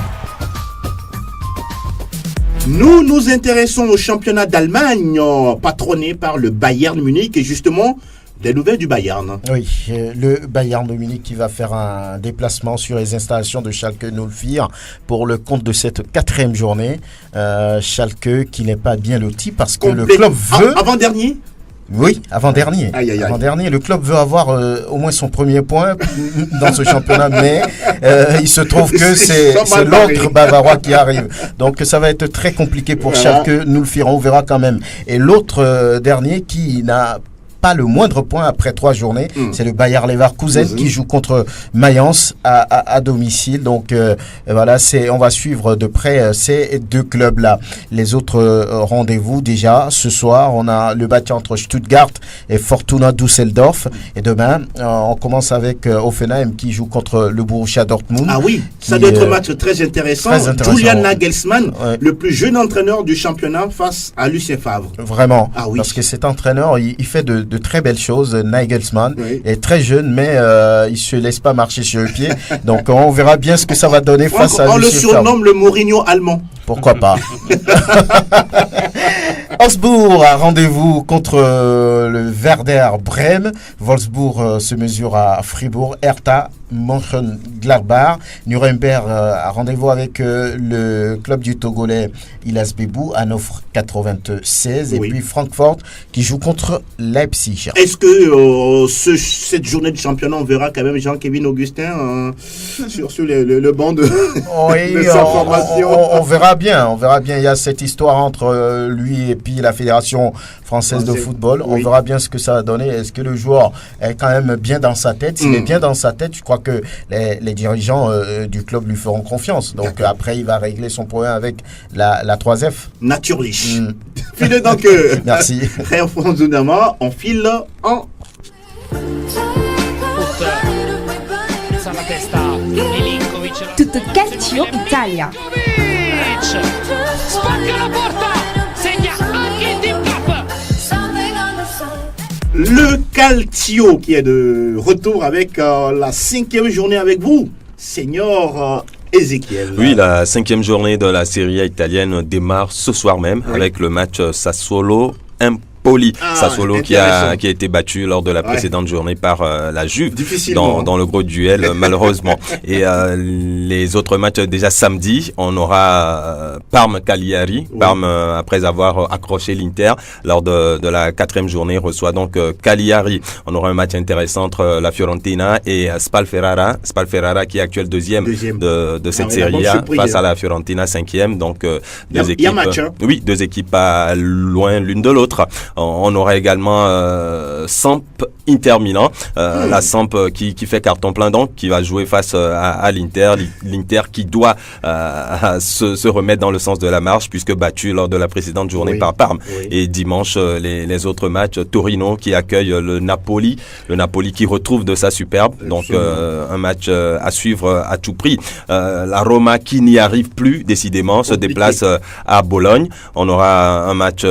Nous nous intéressons au championnat d'Allemagne, patronné par le Bayern Munich, et justement, des nouvelles du Bayern. Oui, le Bayern de Munich qui va faire un déplacement sur les installations de Schalke 04 pour le compte de cette 4e journée. Schalke qui n'est pas bien loti parce que le club veut... Avant-dernier ? Oui, avant-dernier. Avant-dernier, le club veut avoir au moins son premier point dans ce championnat, mais il se trouve que c'est l'autre bavarois qui arrive. Donc ça va être très compliqué pour Schalke, nous le firons, on verra quand même. Et l'autre dernier qui n'a pas le moindre point après 3 journées. C'est le Bayer Leverkusen qui joue contre Mayence à domicile. Donc voilà, on va suivre de près ces deux clubs-là. Les autres rendez-vous déjà, ce soir, on a le match entre Stuttgart et Fortuna Düsseldorf. Et demain, on commence avec Hoffenheim qui joue contre le Borussia Dortmund. Ah oui, ça doit être un match très intéressant. Julian Nagelsmann, le plus jeune entraîneur du championnat face à Lucien Favre. Vraiment, parce que cet entraîneur, il fait de très belles choses. Nagelsmann est très jeune, mais il se laisse pas marcher sur le pied. Donc on verra bien ce que ça va donner face à Lucien Favre. On le surnomme le Mourinho allemand. Pourquoi pas. Wolfsburg a rendez-vous contre le Werder Bremen. Wolfsburg se mesure à Fribourg. Hertha Mönchengladbach. Nuremberg a rendez-vous avec le club du Togolais Illas Bebou à Hannover 96. Et puis Francfort qui joue contre Leipzig. Est-ce que cette journée de championnat, on verra quand même Jean-Kévin Augustin sur le banc de sa formation? On verra bien. Il y a cette histoire entre lui et puis la Fédération française de football. On verra bien ce que ça va donner. Est-ce que le joueur est quand même bien dans sa tête? S'il est bien dans sa tête, je crois que les dirigeants du club lui feront confiance. Donc après, il va régler son problème avec la 3F. Naturlich. File donc. Merci. On file en... Tutto Calcio Italia. Le Calcio qui est de retour avec la 5e journée avec vous, Seigneur Ezekiel. Oui, la 5e journée de la Serie A italienne démarre ce soir même avec le match Sassuolo-Empoli. Sassuolo qui a été battu lors de la précédente journée par la Juve dans le gros duel malheureusement. Et les autres matchs déjà samedi, on aura Parme-Cagliari. Parme après avoir accroché l'Inter lors de la 4e journée reçoit donc Cagliari. On aura un match intéressant entre la Fiorentina et Spal-Ferrara qui est actuel deuxième de cette Serie A face à la Fiorentina 5e. Donc deux équipes. Oui, deux équipes pas loin l'une de l'autre. On aura également Samp Inter Milan, la Samp qui fait carton plein donc qui va jouer face à l'Inter qui doit se remettre dans le sens de la marche puisque battu lors de la précédente journée par Parme. Et dimanche les autres matchs, Torino qui accueille le Napoli qui retrouve de sa superbe. Donc un match à suivre à tout prix. La Roma qui n'y arrive plus décidément se déplace à Bologne. On aura un match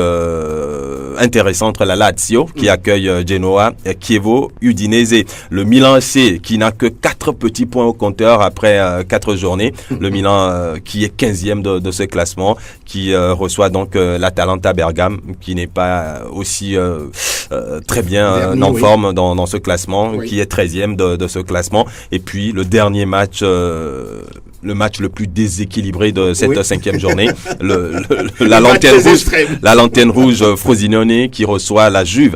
intéressant entre la Lazio qui accueille Genoa, Chievo, Udinese. Le Milan AC qui n'a que 4 petits points au compteur après 4 journées. Le Milan qui est 15e de ce classement, qui reçoit donc l'Atalanta Bergame qui n'est pas aussi très bien en forme dans ce classement, qui est 13e de ce classement. Et puis le dernier match, le match le plus déséquilibré de cette 5e journée, la lanterne rouge Frosinone qui reçoit la Juve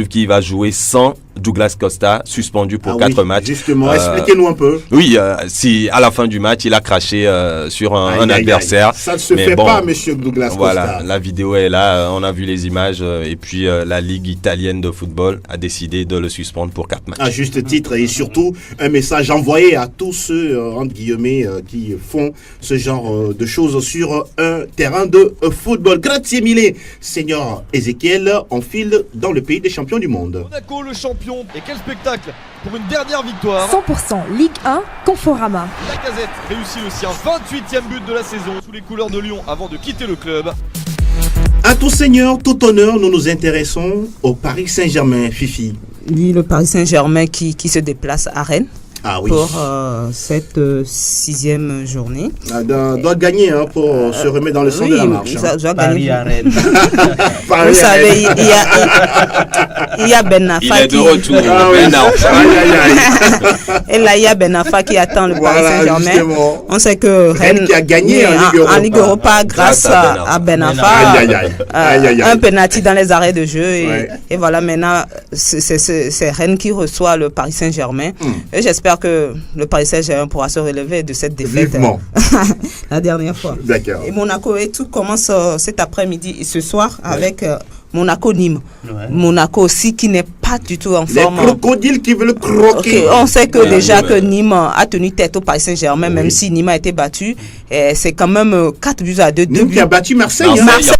qui va jouer sans Douglas Costa, suspendu pour 4 matchs. Justement, expliquez-nous un peu. Oui, si à la fin du match, il a craché sur un adversaire. Ça ne se fait pas, monsieur Douglas Costa. Voilà, la vidéo est là, on a vu les images et puis la Ligue italienne de football a décidé de le suspendre pour 4 matchs. À juste titre et surtout un message envoyé à tous ceux, entre guillemets, qui font ce genre de choses sur un terrain de football. Grazie mille, Seigneur Ezekiel, on file dans le pays des champions du monde. Monaco, le champion. Et quel spectacle pour une dernière victoire. 100% Ligue 1, Conforama. Lacazette réussit le sien, 28e but de la saison sous les couleurs de Lyon avant de quitter le club. À tout seigneur, tout honneur, nous nous intéressons au Paris Saint-Germain, Fifi. Oui, le Paris Saint-Germain qui se déplace à Rennes. Pour cette 6e journée. Doit gagner pour se remettre dans le sens de la marche. Doit gagner. Paris à Rennes. Vous savez, il y a Ben Nafa il est de retour. Et là, il y a Ben Nafa qui attend le Paris Saint-Germain. Justement. On sait que Rennes qui a gagné en Ligue Europa grâce à Ben Nafa. Un penalty dans les arrêts de jeu. Et voilà, maintenant, c'est Rennes qui reçoit le Paris Saint-Germain. Et j'espère que le Paris Saint-Germain pourra se relever de cette défaite la dernière fois. D'accord. Et Monaco et tout commence cet après-midi et ce soir avec Monaco-Nîmes. Monaco aussi qui n'est pas pas du tout en Les forme. crocodiles qui veulent croquer. On sait que déjà que Nîmes a tenu tête au Paris Saint-Germain, même si Nîmes a été battu. C'est quand même 4-2. Nîmes qui a battu Marseille. Marseille.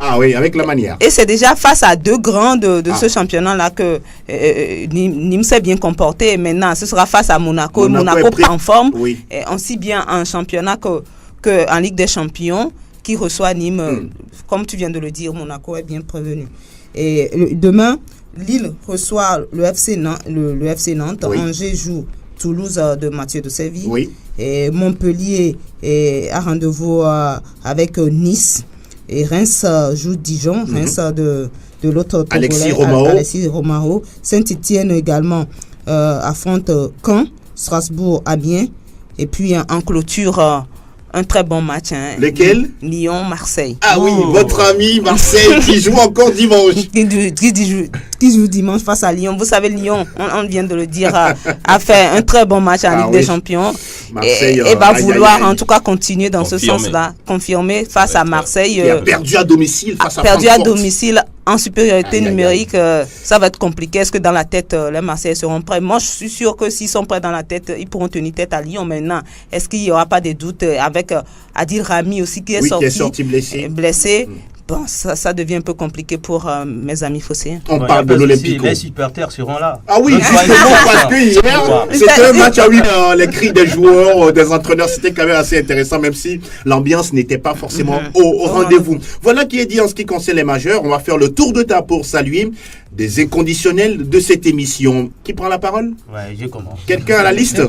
Ah oui, avec la manière. Et c'est déjà face à 2 grands de ce championnat-là que Nîmes s'est bien comporté. Et maintenant, ce sera face à Monaco. Monaco pas en forme, aussi bien en championnat que en Ligue des Champions, qui reçoit Nîmes. Comme tu viens de le dire, Monaco est bien prévenu. Et demain, Lille reçoit le FC Nantes. Angers joue Toulouse de Mathieu de Séville. Et Montpellier a rendez-vous avec Nice. Et Reims joue Dijon, Reims de l'autre Togolais, Alexis Romao. Saint-Étienne également affronte Caen, Strasbourg, Amiens. Et puis en clôture, un très bon match. Lequel? Lyon-Marseille. Ah oui, votre ami Marseille qui joue encore dimanche. Qui joue dimanche face à Lyon. Vous savez, Lyon, on vient de le dire, a fait un très bon match en Ligue des Champions. Marseille, et va vouloir en tout cas continuer dans ce sens-là, confirmer face à Marseille. Qui a perdu à domicile face à Francfort. Perdu à domicile en supériorité numérique. Ça va être compliqué. Est-ce que dans la tête, les Marseillais seront prêts? Moi, je suis sûr que s'ils sont prêts dans la tête, ils pourront tenir tête à Lyon maintenant. Est-ce qu'il n'y aura pas de doute avec Adil Rami aussi qui est sorti blessé. Bon, ça devient un peu compliqué pour mes amis phocéens. On parle de l'Olympique. Les supporters seront là. Ah oui, justement, parce que hier, c'était un match à les cris des joueurs, des entraîneurs, c'était quand même assez intéressant, même si l'ambiance n'était pas forcément au rendez-vous. Voilà qui est dit en ce qui concerne les majeurs. On va faire le tour de table pour saluer des inconditionnels de cette émission. Qui prend la parole? Ouais, je commence. Quelqu'un à la liste?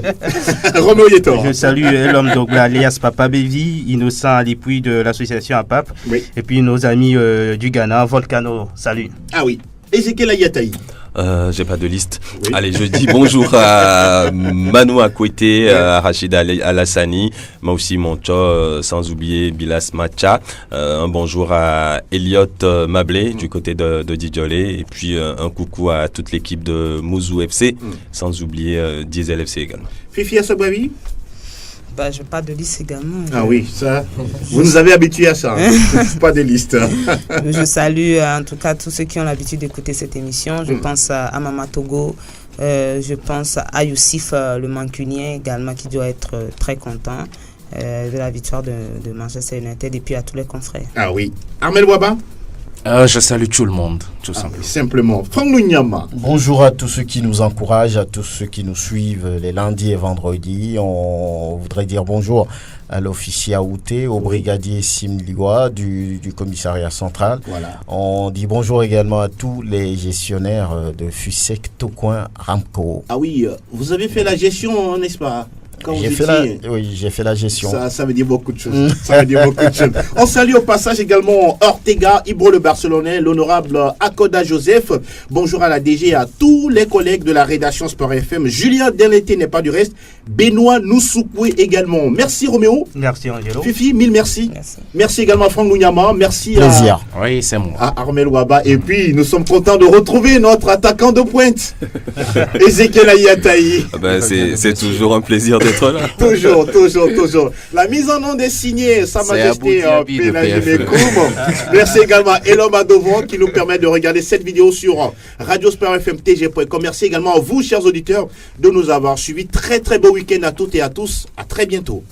Roméo Yetor. Je salue l'homme donc alias Papa Bévi, Innocent Alipoui de l'association APAP. Et puis nos amis du Ghana, Volcano. Salut. Ah oui. Ezekiel Ayataï. J'ai pas de liste. Allez, je dis bonjour à Manu Akwete, à Rachid Alassani, mais aussi Moncho, sans oublier Bilas Macha. Un bonjour à Elliot Mablé du côté de Didjolé, et puis un coucou à toute l'équipe de Mouzou FC, sans oublier Diesel FC également. Fifi Assobavi. Je pas de liste également. Ah oui, ça, vous nous avez habitués à ça. Pas de liste. Je salue en tout cas tous ceux qui ont l'habitude d'écouter cette émission. Je pense à Mama Togo, je pense à Youssif le Mancunien également qui doit être très content de la victoire de Manchester United, et puis à tous les confrères. Ah oui. Armel Waba. Je salue tout le monde, tout simplement. Simplement. Franck Lunyama. Bonjour à tous ceux qui nous encouragent, à tous ceux qui nous suivent les lundis et vendredis. On voudrait dire bonjour à l'officier Aouté, au brigadier Sim Liwa du commissariat central. Voilà. On dit bonjour également à tous les gestionnaires de FUSEC, Tocoin, Ramco. Ah oui, vous avez fait la gestion, n'est-ce pas? J'ai fait la gestion. Ça veut dire beaucoup de choses. On salue au passage également Ortega, Ibro le Barcelonais, l'honorable Akoda Joseph. Bonjour à la DG et à tous les collègues de la rédaction Sport FM. Julien Derleté n'est pas du reste. Benoît Nousoukoué également. Merci Roméo. Merci Angelo. Fifi, mille merci. Merci également à Franck Lunyama. Merci Plaisir. Oui, c'est moi. À Armel Waba. Et puis, nous sommes contents de retrouver notre attaquant de pointe, Ezekiel Ayataï. C'est toujours un plaisir d'être là. Toujours. La mise en onde est signée Sa Majesté Pénagé Mekoum. Merci également à Elom Adovon qui nous permet de regarder cette vidéo sur radiosportfmtg.com. Merci également à vous, chers auditeurs, de nous avoir suivis. Très très beau week-end à toutes et à tous. À très bientôt.